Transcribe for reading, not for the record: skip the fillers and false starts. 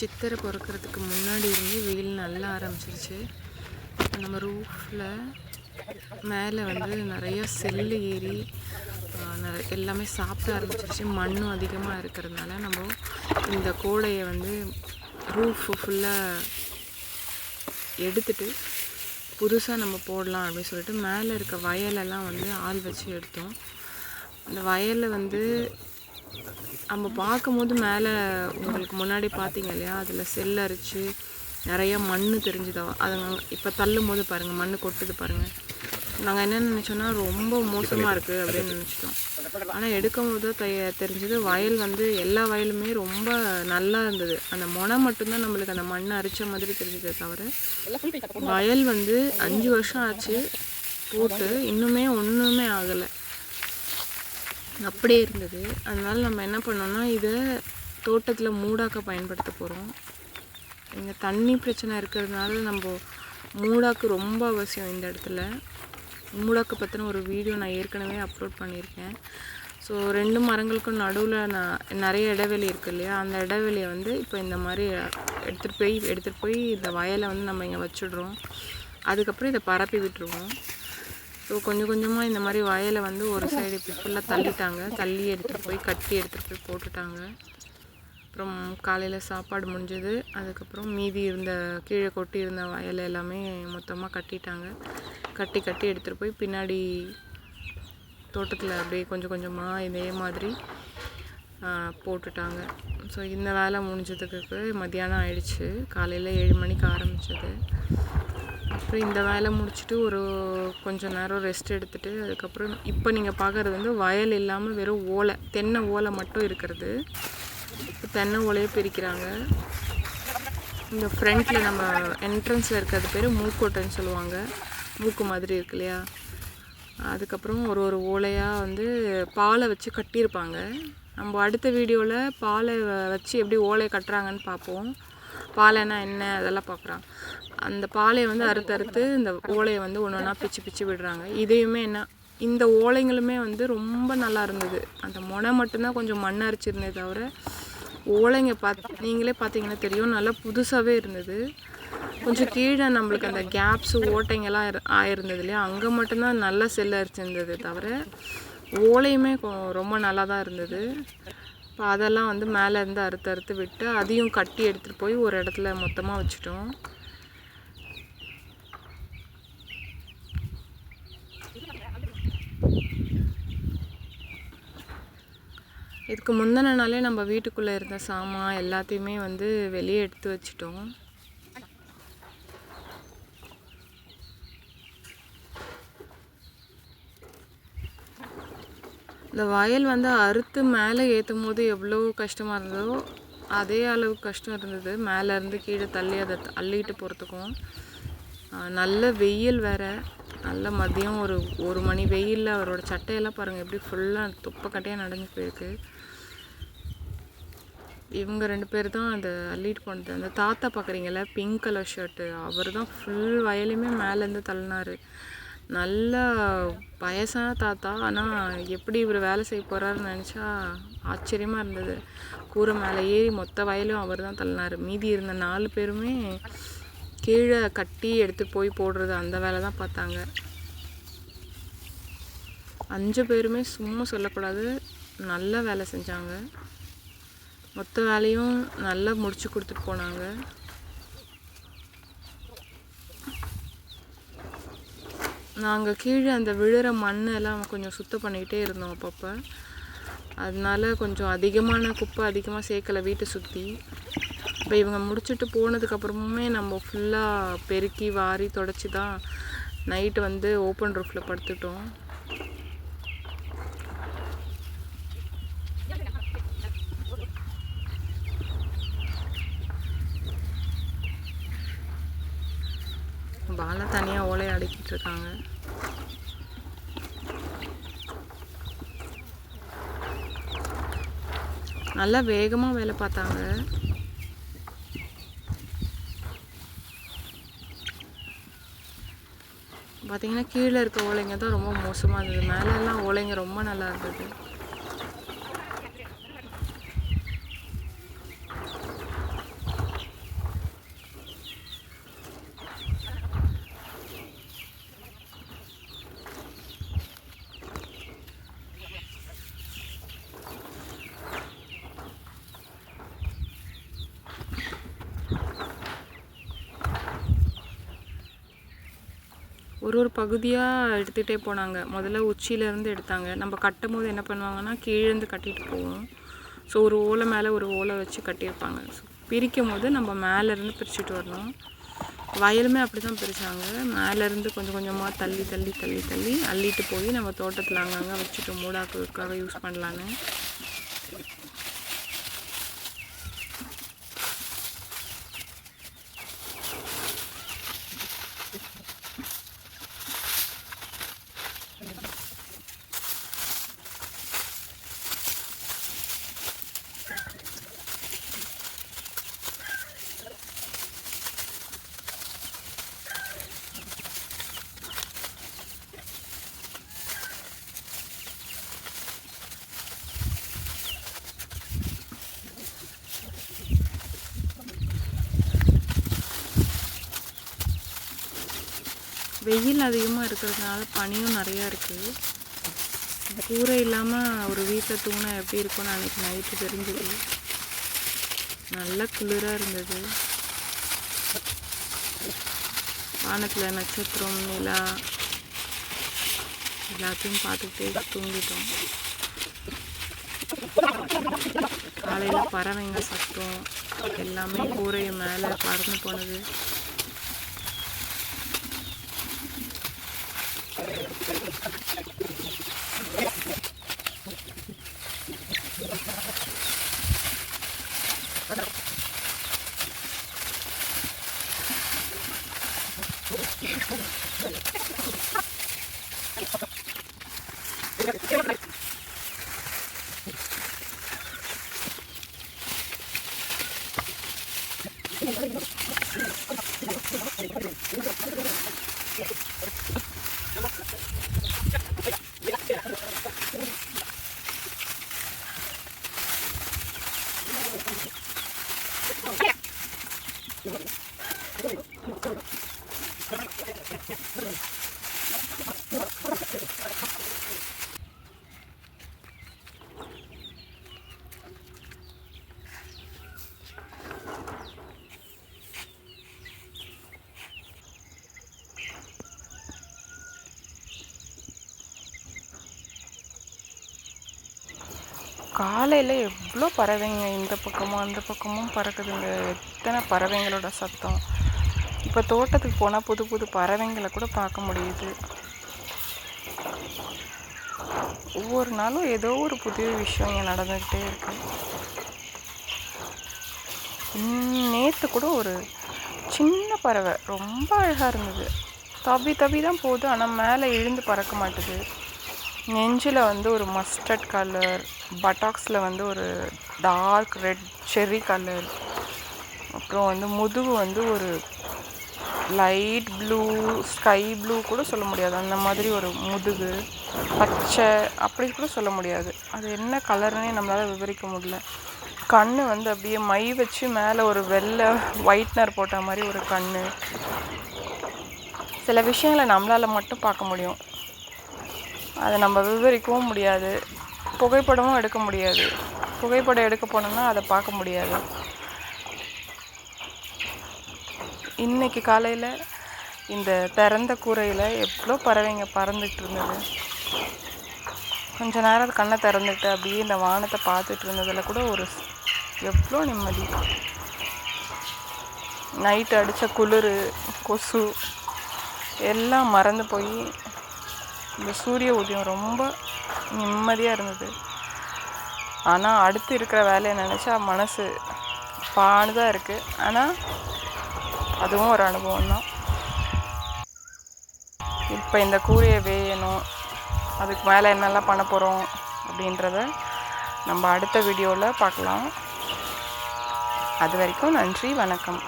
சித்திரை பிறக்கிறதுக்கு முன்னாடி இருந்து வெயில் நல்லா ஆரம்பிச்சிருச்சு. நம்ம ரூஃபில் மேலே வந்து நிறைய செல்லு ஏறி எல்லாமே சாப்பிட ஆரம்பிச்சிருச்சு. மண்ணும் அதிகமாக இருக்கிறதுனால நம்ம இந்த கோடையை வந்து ரூஃப் ஃபுல்லாக எடுத்துட்டு புதுசாக நம்ம போடலாம் அப்படின்னு சொல்லிட்டு மேலே இருக்க வயலெல்லாம் வந்து ஆள் வச்சு எடுத்தோம். அந்த வயலில் வந்து நம்ம பார்க்கும்போது மேலே உங்களுக்கு முன்னாடி பார்த்தீங்க இல்லையா, அதில் செல் அரிச்சு நிறைய மண் தெரிஞ்சுதா. அது இப்போ தள்ளும் போது பாருங்கள் மண் கொட்டுது பாருங்கள். நாங்கள் என்ன நினச்சோன்னா ரொம்ப மோசமாக இருக்குது அப்படின்னு நினச்சிட்டோம். ஆனால் எடுக்கும் போது தெரிஞ்சது வயல் வந்து எல்லா வயலுமே ரொம்ப நல்லா இருந்தது. அந்த முனை மட்டும்தான் நம்மளுக்கு அந்த மண் அரிச்ச மாதிரி தெரிஞ்சதே தவிர வயல் வந்து 5 வருஷம் ஆச்சு போட்டு இன்னுமே ஒன்றுமே ஆகலை, அப்படியே இருந்தது. அதனால் நம்ம என்ன பண்ணோம்னா இதை தோட்டத்தில் மூடாக்க பயன்படுத்த போகிறோம். இங்கே தண்ணி பிரச்சனை இருக்கிறதுனால நம்ம மூடாக்கு ரொம்ப அவசியம். இந்த இடத்துல மூடாக்கு பற்றின ஒரு வீடியோ நான் ஏற்கனவே அப்லோட் பண்ணியிருக்கேன். ஸோ 2 மரங்களுக்கும் நடுவில் நிறைய இடைவெளி இருக்குது இல்லையா, அந்த இடைவெளியை வந்து இப்போ இந்த மாதிரி எடுத்துகிட்டு போய் இந்த வயலை வந்து நம்ம இங்கே வச்சுடுறோம். அதுக்கப்புறம் இதை பரப்பி விட்டுருவோம். ஸோ கொஞ்சம் கொஞ்சமாக இந்த மாதிரி வயலை வந்து ஒரு சைடு இப்படி ஃபுல்லாக தள்ளி எடுத்துகிட்டு போய் கட்டி எடுத்துகிட்டு போய் போட்டுட்டாங்க. அப்புறம் காலையில் சாப்பாடு முடிஞ்சது. அதுக்கப்புறம் மீதி இருந்த கீழே கொட்டி இருந்த வயலை எல்லாமே மொத்தமாக கட்டிட்டாங்க. கட்டி எடுத்துகிட்டு போய் பின்னாடி தோட்டத்தில் அப்படியே கொஞ்சம் கொஞ்சமாக இதே மாதிரி போட்டுட்டாங்க. ஸோ இந்த வேலை முடிஞ்சதுக்கு மத்தியானம் ஆயிடுச்சு. காலையில் 7 மணிக்கு ஆரம்பித்தது. அப்புறம் இந்த வேலை முடிச்சுட்டு ஒரு கொஞ்சம் நேரம் ரெஸ்ட் எடுத்துகிட்டு அதுக்கப்புறம் இப்போ நீங்கள் பார்க்குறது வந்து வயல் இல்லாமல் வெறும் ஓலை, தென்னை ஓலை மட்டும் இருக்கிறது. இப்போ தென்னை ஓலையை பிரிக்கிறாங்க. இந்த ஃப்ரண்ட்டில் நம்ம என்ட்ரன்ஸில் இருக்கிறது பேர் மூக்கோட்டைன்னு சொல்லுவாங்க. மூக்கு மாதிரி இருக்கு இல்லையா, அதுக்கப்புறம் ஒரு ஓலையாக வந்து பாலை வச்சு கட்டியிருப்பாங்க. நம்ம அடுத்த வீடியோவில் பாலை வச்சு எப்படி ஓலையை கட்டுறாங்கன்னு பார்ப்போம். பாலைனா என்ன அதெல்லாம் பார்க்குறாங்க. அந்த பாலையை வந்து அறுத்து இந்த ஓலையை வந்து ஒன்று ஒன்றா பிச்சு விடுறாங்க. இதையுமே என்ன, இந்த ஓலைங்களுமே வந்து ரொம்ப நல்லா இருந்தது. அந்த முனை மட்டும்தான் கொஞ்சம் மண் அரிச்சிருந்தே தவிர ஓலைங்க நீங்களே பார்த்தீங்கன்னா தெரியும், நல்லா புதுசாகவே இருந்தது. கொஞ்சம் கீழே நம்மளுக்கு அந்த கேப்ஸு ஓட்டைங்கெல்லாம் ஆயிருந்தது இல்லையா, அங்கே மட்டும்தான் நல்லா செல் அரிச்சிருந்தது தவிர ஓலையுமே ரொம்ப நல்லா தான் இருந்தது. இப்போ அதெல்லாம் வந்து மேலே இருந்து அறுத்து விட்டு அதையும் கட்டி எடுத்துகிட்டு போய் ஒரு இடத்துல மொத்தமாக வச்சுட்டோம். இதுக்கு முந்தின நாளே நம்ம வீட்டுக்குள்ளே இருந்த சாமான் எல்லாத்தையுமே வந்து வெளியே எடுத்து வச்சிட்டோம். இந்த வயல் வந்து அறுத்து மேலே ஏற்றும் போது எவ்வளோ கஷ்டமாக இருந்ததோ அதே அளவுக்கு கஷ்டம் இருந்தது மேலேருந்து கீழே தள்ளி அதை அள்ளிட்டு போகிறதுக்கும். நல்ல வெயில் வேறு, நல்ல மதியம் ஒரு மணி வெயிலில் அவரோட சட்டையெல்லாம் பாருங்கள் எப்படி ஃபுல்லாக துப்பக்கட்டையாக நடந்து போயிருக்கு. இவங்க 2 பேர் தான் அதை அள்ளிட்டு போனது. அந்த தாத்தா பார்க்குறீங்கள பிங்க் கலர் ஷர்ட்டு, அவர் தான் ஃபுல் வயலையுமே மேலேருந்து தள்ளினார். நல்லா வயசான தாத்தா, ஆனால் எப்படி இவர் வேலை செய்ய போகிறாருன்னு நினச்சா ஆச்சரியமாக இருந்தது. கூரை மேலே ஏறி மொத்த வயலும் அவர் தான் தள்ளினார். மீதி இருந்த 4 பேருமே கீழே கட்டி எடுத்துகிட்டு போய் போடுறது அந்த வேலை தான் பார்த்தாங்க. 5 பேருமே சும்மா சொல்லக்கூடாது, நல்ல வேலை செஞ்சாங்க. மொத்த வேலையும் நல்லா முடிச்சு கொடுத்துட்டு போனாங்க. நாங்கள் கீழே அந்த விழுற மண்ணெல்லாம் கொஞ்சம் சுத்தம் பண்ணிக்கிட்டே இருந்தோம் அப்பப்போ. அதனால கொஞ்சம் அதிகமாக சேர்க்கலை வீட்டை சுற்றி. இப்போ இவங்க முடிச்சுட்டு போனதுக்கப்புறமுமே நம்ம ஃபுல்லாக பெருக்கி வாரி தொடச்சி தான் நைட்டு வந்து ஓப்பன் ரூஃபில் படுத்துட்டோம். பாலை தனியாக ஓலையை அடுக்கிட்டு இருக்காங்க. நல்லா வேகமாக வேலை பார்த்தாங்க. பார்த்தீங்கன்னா கீழே இருக்க ஓலைங்க தான் ரொம்ப மோசமாக இருந்தது. மேலெல்லாம் ஓலைங்க ரொம்ப நல்லா இருந்தது. ஒரு பகுதியாக எடுத்துகிட்டே போனாங்க. முதல்ல உச்சியிலேருந்து எடுத்தாங்க. நம்ம கட்டும் போது என்ன பண்ணுவாங்கன்னா கீழேருந்து கட்டிட்டு போவோம். ஸோ ஒரு ஓலை மேலே ஒரு ஓலை வச்சு கட்டியிருப்பாங்க. ஸோ பிரிக்கும் போது நம்ம மேலேருந்து பிரிச்சுட்டு வரணும். வயலுமே அப்படி தான் பிரித்தாங்க. மேலேருந்து கொஞ்சம் கொஞ்சமாக தள்ளி தள்ளி தள்ளி தள்ளி அள்ளிட்டு போய் நம்ம தோட்டத்தில் அங்கங்கே வச்சுட்டு மூடாக்குக்காக யூஸ் பண்ணலான்னு. வெயில் அதிகமாக இருக்கிறதுனால பனியும் நிறையா இருக்குது. கூரை இல்லாமல் ஒரு வீட்டில் தூணை எப்படி இருக்கும்னு அன்றைக்கி நைட்டு தெரிஞ்சுது. நல்ல குளிராக இருந்தது. வானத்தில் நட்சத்திரம் நிலா எல்லாத்தையும் பார்த்துக்கிட்டே தூங்கிட்டோம். காலையில் பறவைங்க சத்தம் எல்லாமே கூரை மேலே பறந்து போனது. காலையில் எவ்வளோ பறவைங்க இந்த பக்கமும் அந்த பக்கமும் பறக்குதுங்க. எத்தனை பறவைங்களோட சத்தம். இப்போ தோட்டத்துக்கு போனால் புது புது பறவைங்களை கூட பார்க்க முடியுது. ஒவ்வொரு நாளும் ஏதோ ஒரு புது விஷயம் இங்கே நடந்துக்கிட்டே இருக்கு. நேற்று கூட ஒரு சின்ன பறவை ரொம்ப அழகாக இருந்தது. தவி தவி தான் போகுது, ஆனால் மேலே இழுந்து பறக்க மாட்டுது. நெஞ்சில் வந்து ஒரு மஸ்டர்ட் கலர், பட்டாக்ஸில் வந்து ஒரு டார்க் ரெட் செர்ரி கலர், அப்புறம் வந்து முதுகு வந்து ஒரு லைட் ப்ளூ ஸ்கை ப்ளூ கூட சொல்ல முடியாது, அந்த மாதிரி ஒரு முதுகு, பச்சை அப்படி கூட சொல்ல முடியாது. அது என்ன கலர்னே நம்மளால் விவரிக்க முடியல. கண் வந்து அப்படியே மை வச்சு மேலே ஒரு வெள்ளை ஒயிட்னர் போட்ட மாதிரி ஒரு கண். சில விஷயங்களை நம்மளால் மட்டும் பார்க்க முடியும், அதை நம்ம விவரிக்கவும் முடியாது. புகைப்படமும் எடுக்க முடியாது. புகைப்படம் எடுக்க போனோம்னா அதை பார்க்க முடியாது. இன்றைக்கி காலையில் இந்த திறந்த கூரையில் எவ்வளோ பறவைங்க பறந்துட்டு இருந்தது. கொஞ்ச நேரம் கண்ணை திறந்துட்டு அப்படியே இந்த வானத்தை பார்த்துட்டு இருந்ததில் கூட ஒரு எவ்வளோ நிம்மதி. நைட்டு அடித்த குளிர், கொசு எல்லாம் மறந்து போய் இந்த சூரிய உதயம் ரொம்ப நிம்மதியாக இருந்தது. ஆனால் அடுத்து இருக்கிற வேலையை நினச்சா மனசு பானுதான் இருக்குது. ஆனால் அதுவும் ஒரு அனுபவம் தான். இப்போ இந்த கூரையை வேயணும், அதுக்கு மேலே என்னெல்லாம் பண்ண போகிறோம் அப்படின்றத நம்ம அடுத்த வீடியோவில் பார்க்கலாம். அது வரைக்கும் நன்றி, வணக்கம்.